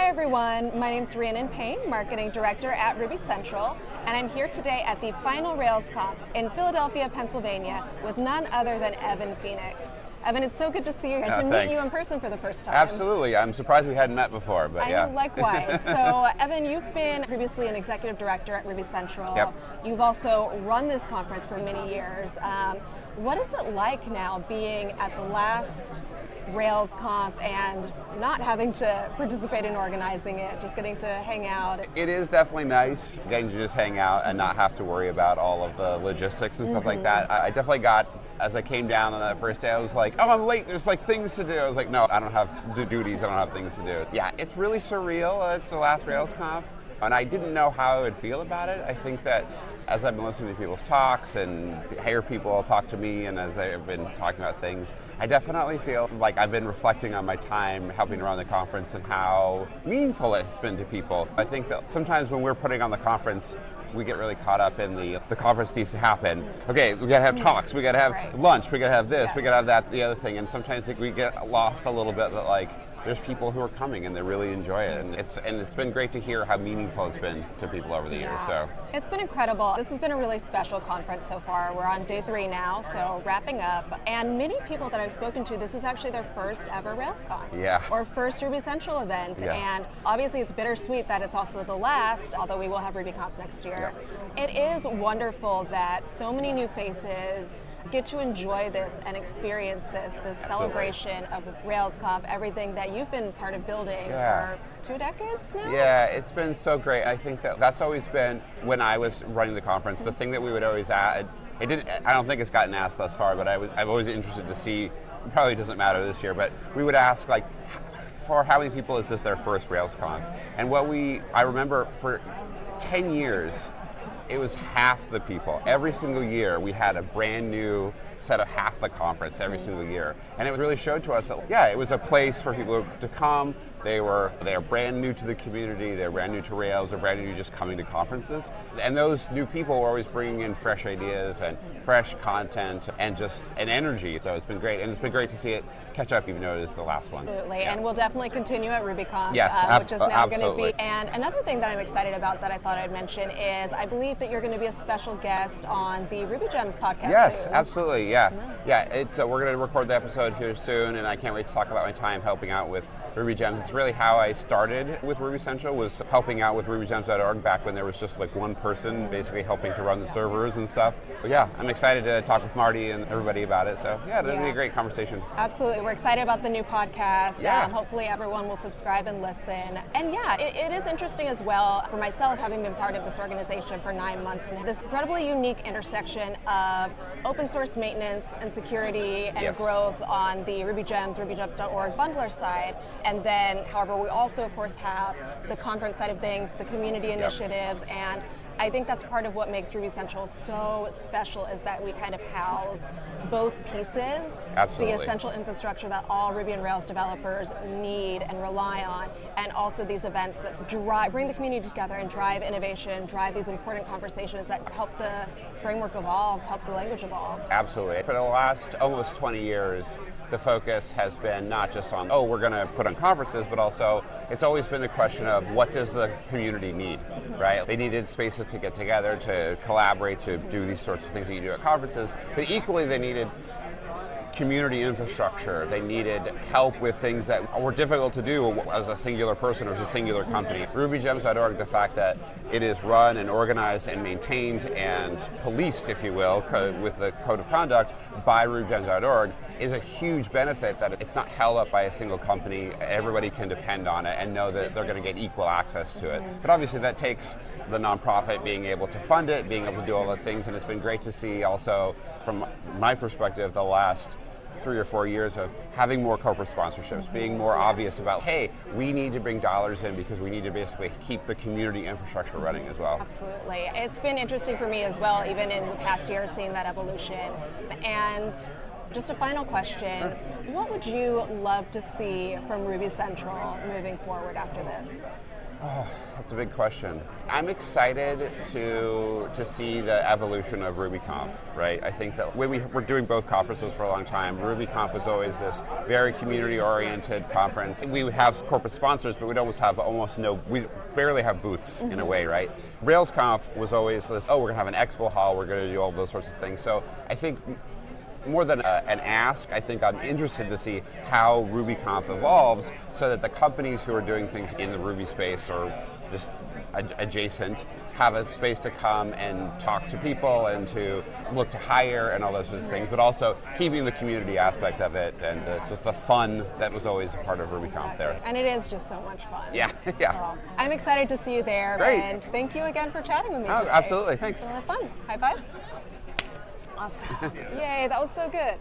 Hi everyone, my name is Rhiannon Payne, Marketing Director at Ruby Central, and I'm here today at the final RailsConf in Philadelphia, Pennsylvania with none other than Evan Phoenix. Evan, it's so good to see you and to meet you in person for the first time. Absolutely. I'm surprised we hadn't met before, but yeah. I know, likewise. So, Evan, you've been previously an executive director at Ruby Central. Yep. You've also run this conference for many years. What is it like now being at the last RailsConf and not having to participate in organizing it, just getting to hang out? It is definitely nice getting to just hang out and not have to worry about all of the logistics and stuff like that. I definitely got, as I came down on that first day, I was like, oh, I'm late, there's like things to do. I was like, no, I don't have duties, I don't have things to do. Yeah, it's really surreal. It's the last RailsConf, and I didn't know how I would feel about it. I think that as I've been listening to people's talks and hear people talk to me and as they've been talking about things, I definitely feel like I've been reflecting on my time helping to run the conference and how meaningful it's been to people. I think that sometimes when we're putting on the conference, we get really caught up in the conference needs to happen. Okay, we gotta have talks, we gotta have lunch, we gotta have this, we gotta have that, the other thing, and sometimes we get lost a little bit that like, there's people who are coming and they really enjoy it, and it's been great to hear how meaningful it's been to people over the years. So it's been incredible. This has been a really special conference so far. We're on day 3 now, so wrapping up. And many people that I've spoken to, this is actually their first ever RailsConf. Yeah. Or first Ruby Central event. Yeah. And obviously it's bittersweet that it's also the last, although we will have RubyConf next year. Yeah. It is wonderful that so many new faces get to enjoy this and experience this celebration of RailsConf, everything that you've been part of building for 2 decades now? Yeah, it's been so great. I think that's always been, when I was running the conference, the thing that we would always add, I don't think it's gotten asked thus far, but I'm always interested to see, it probably doesn't matter this year, but we would ask like, for how many people is this their first RailsConf? And I remember for 10 years, it was half the people. Every single year, we had a brand new set of half the conference every single year. And it really showed to us that, yeah, it was a place for people to come. They are brand new to the community, they're brand new to Rails, they're brand new to just coming to conferences. And those new people were always bringing in fresh ideas and fresh content and just an energy. So it's been great. And it's been great to see it catch up, even though it is the last one. Absolutely. Yeah. And we'll definitely continue at RubyConf, which is now going to be. And another thing that I'm excited about that I thought I'd mention is I believe that you're going to be a special guest on the RubyGems podcast. Yes, soon. absolutely. Yeah. We're going to record the episode here soon, and I can't wait to talk about my time helping out with RubyGems. It's really how I started with Ruby Central, was helping out with RubyGems.org back when there was just like one person basically helping to run the servers and stuff. But yeah, I'm excited to talk with Marty and everybody about it. So yeah, it'll be a great conversation. Absolutely. We're excited about the new podcast. Yeah. Hopefully everyone will subscribe and listen. And yeah, it is interesting as well for myself, having been part of this organization for 9 months now. This incredibly unique intersection of open source maintenance and security and growth on the RubyGems, RubyGems.org bundler side. And then, however, we also, of course, have the conference side of things, the community initiatives, and I think that's part of what makes Ruby Central so special, is that we kind of house both pieces, the essential infrastructure that all Ruby and Rails developers need and rely on, and also these events that bring the community together and drive innovation, drive these important conversations that help the framework evolve, help the language evolve. Absolutely. For the last almost 20 years, the focus has been not just on, we're going to put on conferences, but also it's always been the question of what does the community need, right? They needed spaces to get together, to collaborate, to do these sorts of things that you do at conferences, but equally they needed community infrastructure. They needed help with things that were difficult to do as a singular person or as a singular company. RubyGems.org, the fact that it is run and organized and maintained and policed, if you will, with the code of conduct by RubyGems.org is a huge benefit, that it's not held up by a single company. Everybody can depend on it and know that they're going to get equal access to it. But obviously that takes the nonprofit being able to fund it, being able to do all the things, and it's been great to see also, from my perspective, the last 3 or 4 years of having more corporate sponsorships, being more obvious about, hey, we need to bring dollars in because we need to basically keep the community infrastructure running as well. Absolutely. It's been interesting for me as well, even in the past year, seeing that evolution. And just a final question, what would you love to see from Ruby Central moving forward after this? That's a big question. I'm excited to see the evolution of RubyConf, right? I think that when we're doing both conferences for a long time, RubyConf was always this very community-oriented conference. We would have corporate sponsors, but we'd we barely have booths in a way, right? RailsConf was always this, we're gonna have an expo hall, we're gonna do all those sorts of things. So I think more than an ask, I think I'm interested to see how RubyConf evolves so that the companies who are doing things in the Ruby space or just adjacent have a space to come and talk to people and to look to hire and all those sorts of things, but also keeping the community aspect of it and just the fun that was always a part of RubyConf there. And it is just so much fun. Yeah, yeah. Well, I'm excited to see you there. Great. And thank you again for chatting with me today. Absolutely, thanks. Fun. High five. Awesome. Yay, that was so good.